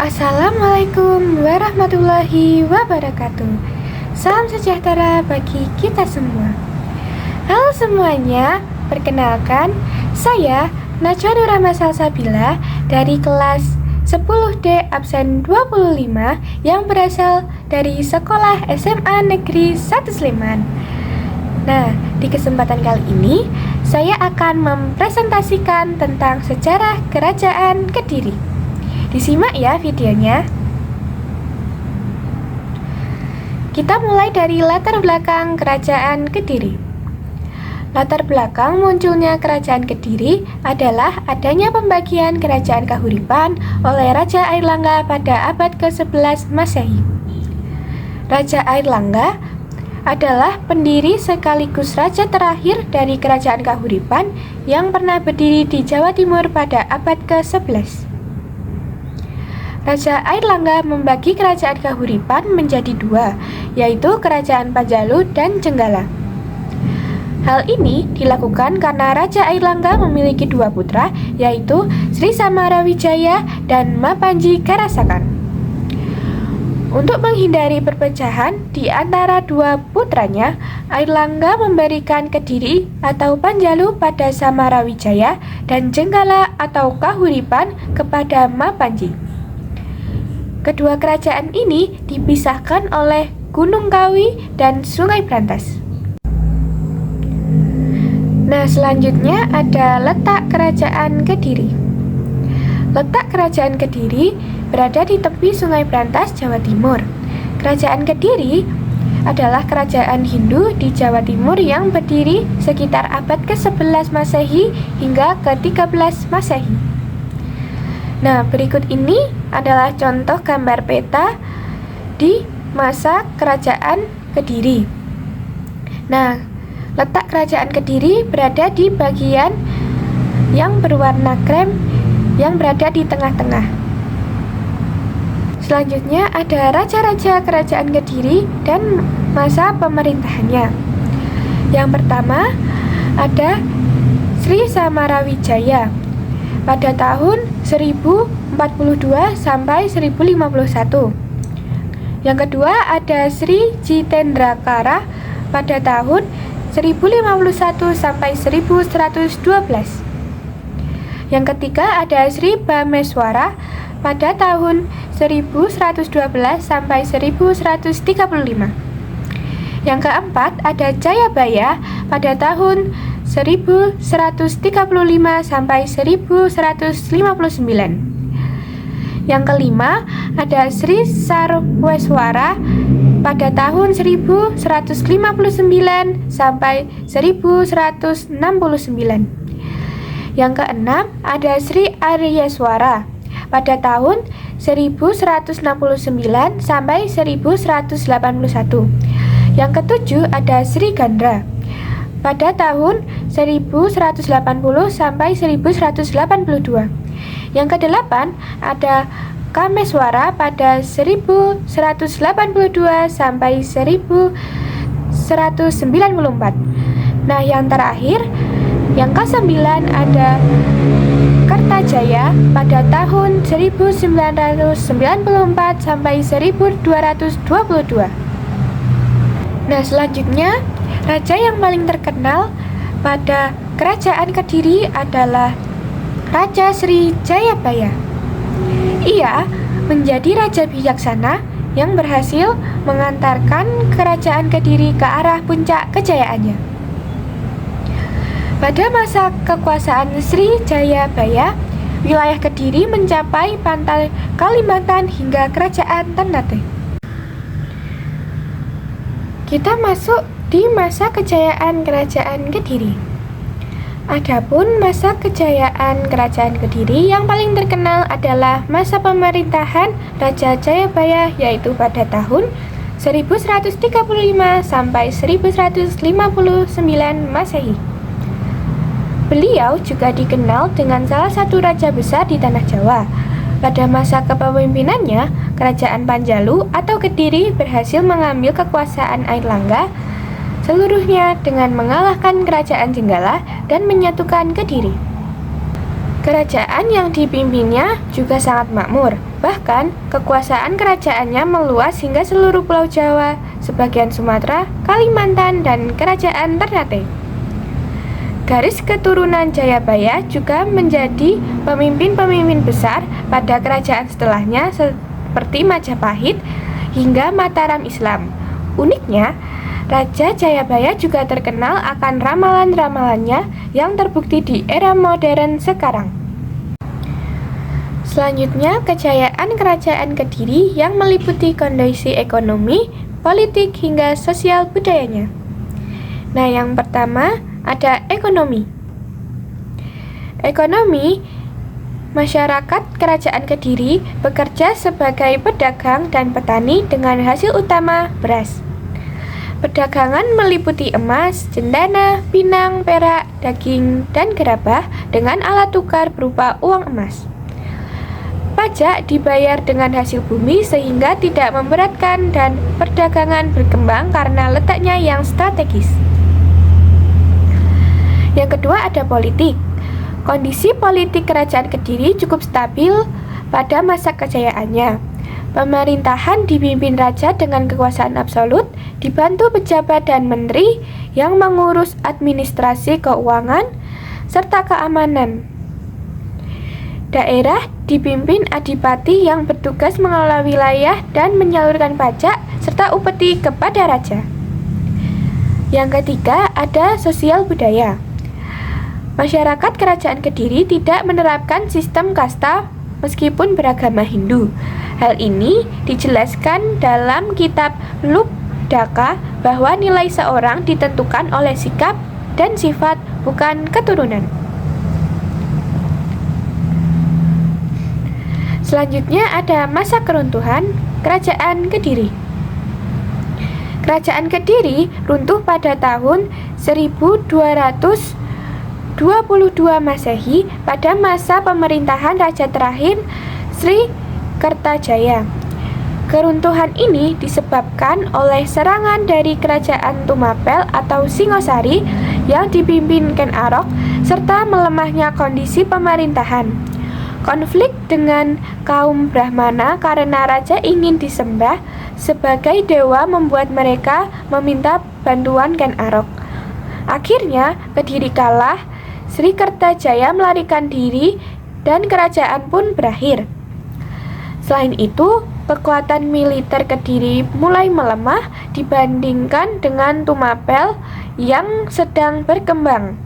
Assalamualaikum warahmatullahi wabarakatuh. Salam sejahtera bagi kita semua. Halo semuanya, perkenalkan saya Najwa Nurahma Salsabila dari kelas 10D absen 25 yang berasal dari Sekolah SMA Negeri 1 Sleman. Nah, di kesempatan kali ini saya akan mempresentasikan tentang sejarah Kerajaan Kediri. Disimak ya videonya. Kita mulai dari latar belakang Kerajaan Kediri. Latar belakang munculnya Kerajaan Kediri adalah adanya pembagian Kerajaan Kahuripan oleh Raja Airlangga pada abad ke-11 Masehi. Raja Airlangga adalah pendiri sekaligus raja terakhir dari Kerajaan Kahuripan yang pernah berdiri di Jawa Timur pada abad ke-11. Raja Airlangga membagi Kerajaan Kahuripan menjadi dua, yaitu Kerajaan Panjalu dan Jenggala. Hal ini dilakukan karena Raja Airlangga memiliki dua putra, yaitu Sri Samarawijaya dan Mapanji Karasakan. Untuk menghindari perpecahan di antara dua putranya, Airlangga memberikan Kediri atau Panjalu pada Samarawijaya dan Jenggala atau Kahuripan kepada Mapanji. Kedua kerajaan ini dipisahkan oleh Gunung Kawi dan Sungai Brantas. Nah, selanjutnya ada letak Kerajaan Kediri. Letak Kerajaan Kediri berada di tepi Sungai Brantas, Jawa Timur. Kerajaan Kediri adalah kerajaan Hindu di Jawa Timur yang berdiri sekitar abad ke-11 Masehi hingga ke-13 Masehi. Nah, berikut ini adalah contoh gambar peta di masa Kerajaan Kediri. Nah, letak Kerajaan Kediri berada di bagian yang berwarna krem yang berada di tengah-tengah. Selanjutnya ada raja-raja Kerajaan Kediri dan masa pemerintahannya. Yang pertama ada Sri Samarawijaya pada tahun 1042 sampai 1051. Yang kedua ada Sri Jitendrakara pada tahun 1051 sampai 1112. Yang ketiga ada Sri Bameswara pada tahun 1112 sampai 1135. Yang keempat ada Jayabaya pada tahun 1135 sampai 1159. Yang kelima ada Sri Sarweswara pada tahun 1159 sampai 1169. Yang keenam ada Sri Aryaswara pada tahun 1169 sampai 1181. Yang ketujuh ada Sri Gandra pada tahun 1180 sampai 1182. Yang kedelapan ada Kameswara pada 1182 sampai 1194. Nah, yang terakhir, yang kesembilan ada Kertajaya pada tahun 1994 sampai 1222. Nah, selanjutnya raja yang paling terkenal pada Kerajaan Kediri adalah Raja Sri Jayabaya. Ia menjadi raja bijaksana yang berhasil mengantarkan Kerajaan Kediri ke arah puncak kejayaannya. Pada masa kekuasaan Sri Jayabaya, wilayah Kediri mencapai pantai Kalimantan hingga Kerajaan Ternate. Kita masuk di masa kejayaan Kerajaan Kediri. Adapun masa kejayaan Kerajaan Kediri yang paling terkenal adalah masa pemerintahan Raja Jayabaya, yaitu pada tahun 1135 sampai 1159 Masehi. Beliau juga dikenal dengan salah satu raja besar di tanah Jawa. Pada masa kepemimpinannya, Kerajaan Panjalu atau Kediri berhasil mengambil kekuasaan Airlangga seluruhnya dengan mengalahkan Kerajaan Jenggala dan menyatukan Kediri. Kerajaan yang dipimpinnya juga sangat makmur. Bahkan, kekuasaan kerajaannya meluas hingga seluruh Pulau Jawa, sebagian Sumatera, Kalimantan, dan Kerajaan Ternate. Garis keturunan Jayabaya juga menjadi pemimpin-pemimpin besar pada kerajaan setelahnya seperti Majapahit hingga Mataram Islam. Uniknya, Raja Jayabaya juga terkenal akan ramalan-ramalannya yang terbukti di era modern sekarang. Selanjutnya, kejayaan Kerajaan Kediri yang meliputi kondisi ekonomi, politik, hingga sosial budayanya. Nah, yang pertama ada ekonomi. Ekonomi, masyarakat Kerajaan Kediri bekerja sebagai pedagang dan petani dengan hasil utama beras. Perdagangan meliputi emas, cendana, pinang, perak, daging, dan gerabah dengan alat tukar berupa uang emas. Pajak dibayar dengan hasil bumi sehingga tidak memberatkan dan perdagangan berkembang karena letaknya yang strategis. Yang kedua ada politik. Kondisi politik Kerajaan Kediri cukup stabil pada masa kejayaannya. Pemerintahan dipimpin raja dengan kekuasaan absolut, dibantu pejabat dan menteri yang mengurus administrasi keuangan serta keamanan. Daerah dipimpin adipati yang bertugas mengelola wilayah dan menyalurkan pajak serta upeti kepada raja. Yang ketiga ada sosial budaya. Masyarakat Kerajaan Kediri tidak menerapkan sistem kasta meskipun beragama Hindu. Hal ini dijelaskan dalam kitab Lubdaka bahwa nilai seorang ditentukan oleh sikap dan sifat, bukan keturunan. Selanjutnya ada masa keruntuhan Kerajaan Kediri. Kerajaan Kediri runtuh pada tahun 1222 Masehi pada masa pemerintahan raja terakhir Sri Kertajaya. Keruntuhan ini disebabkan oleh serangan dari Kerajaan Tumapel atau Singosari yang dipimpin Ken Arok serta melemahnya kondisi pemerintahan. Konflik dengan kaum Brahmana karena raja ingin disembah sebagai dewa membuat mereka meminta bantuan Ken Arok. Akhirnya Kediri kalah, Sri Kertajaya melarikan diri dan kerajaan pun berakhir. Selain itu, kekuatan militer Kediri mulai melemah dibandingkan dengan Tumapel yang sedang berkembang.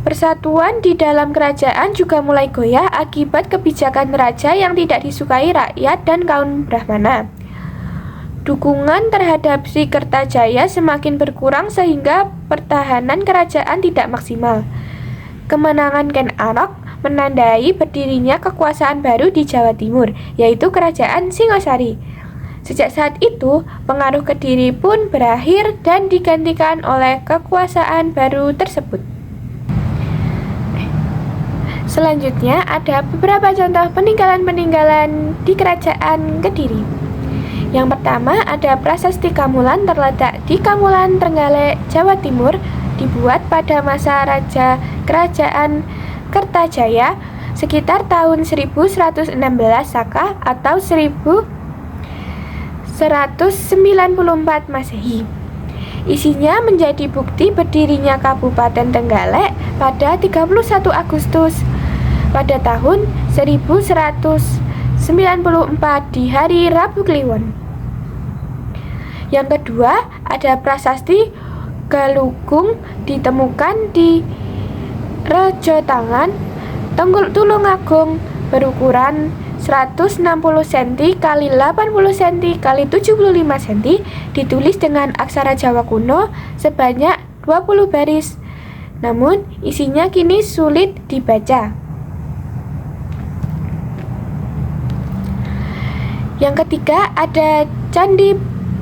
Persatuan di dalam kerajaan juga mulai goyah akibat kebijakan raja yang tidak disukai rakyat dan kaum Brahmana. Dukungan terhadap Sri Kertajaya semakin berkurang sehingga pertahanan kerajaan tidak maksimal. Kemenangan Ken Arok menandai berdirinya kekuasaan baru di Jawa Timur, yaitu Kerajaan Singosari. Sejak saat itu, pengaruh Kediri pun berakhir dan digantikan oleh kekuasaan baru tersebut. Selanjutnya ada beberapa contoh peninggalan-peninggalan di Kerajaan Kediri. Yang pertama ada Prasasti Kamulan terletak di Kamulan, Trenggalek, Jawa Timur, dibuat pada masa Raja Kerajaan Kertajaya sekitar tahun 1116 Saka atau 1194 Masehi. Isinya menjadi bukti berdirinya Kabupaten Trenggalek pada 31 Agustus pada tahun 1194 di hari Rabu Kliwon. Yang kedua ada Prasasti Galunggung ditemukan di Rejotangan, Tulungagung berukuran 160 cm x 80 cm x 75 cm, ditulis dengan aksara Jawa kuno sebanyak 20 baris. Namun isinya kini sulit dibaca. Yang ketiga ada Candi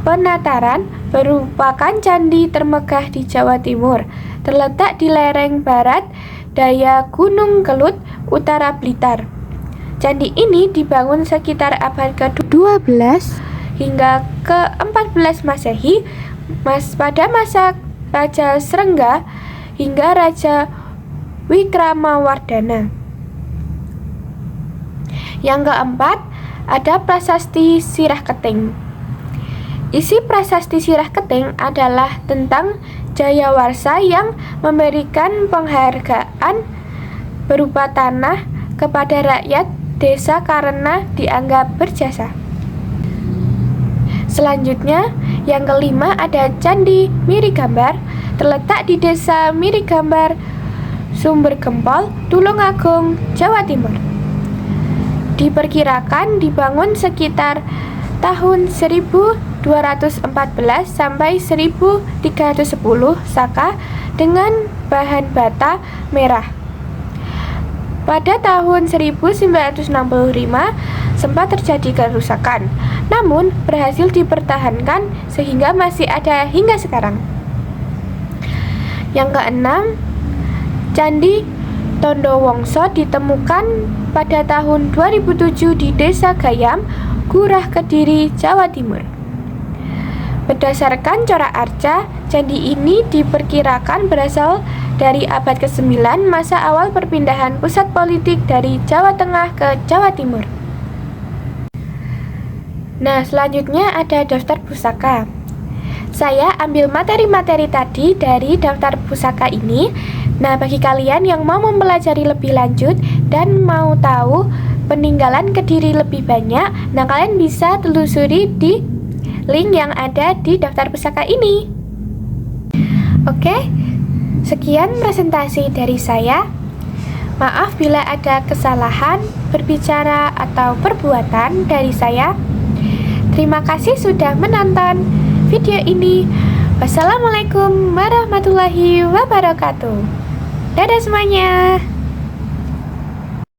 Penataran, merupakan candi termegah di Jawa Timur, terletak di lereng barat daya Gunung Kelut, utara Blitar. Candi ini dibangun sekitar abad ke-12 hingga ke-14 Masehi, pada masa Raja Srengga hingga Raja Wikramawardhana. Yang keempat, ada Prasasti Sirah Keting. Isi Prasasti Sirah Keting adalah tentang Jayawarsa yang memberikan penghargaan berupa tanah kepada rakyat desa karena dianggap berjasa. Selanjutnya, yang kelima ada Candi Mirigambar, terletak di Desa Mirigambar, Sumber Gempol, Tulungagung, Jawa Timur. Diperkirakan dibangun sekitar tahun 1214 sampai 1310 Saka dengan bahan bata merah. Pada tahun 1965 sempat terjadi kerusakan, namun berhasil dipertahankan sehingga masih ada hingga sekarang. Yang keenam, Candi Tondowongso ditemukan pada tahun 2007 di Desa Gayam, Gurah Kediri, Jawa Timur. Berdasarkan corak arca, candi ini diperkirakan berasal dari abad ke-9, masa awal perpindahan pusat politik dari Jawa Tengah ke Jawa Timur. Nah, selanjutnya ada daftar pusaka. Saya ambil materi-materi tadi dari daftar pusaka ini. Nah, bagi kalian yang mau mempelajari lebih lanjut dan mau tahu peninggalan Kediri lebih banyak, nah kalian bisa telusuri di link yang ada di daftar pusaka ini. Oke, sekian presentasi dari saya. Maaf bila ada kesalahan berbicara atau perbuatan dari saya. Terima kasih sudah menonton video ini. Wassalamualaikum warahmatullahi wabarakatuh. Dadah semuanya.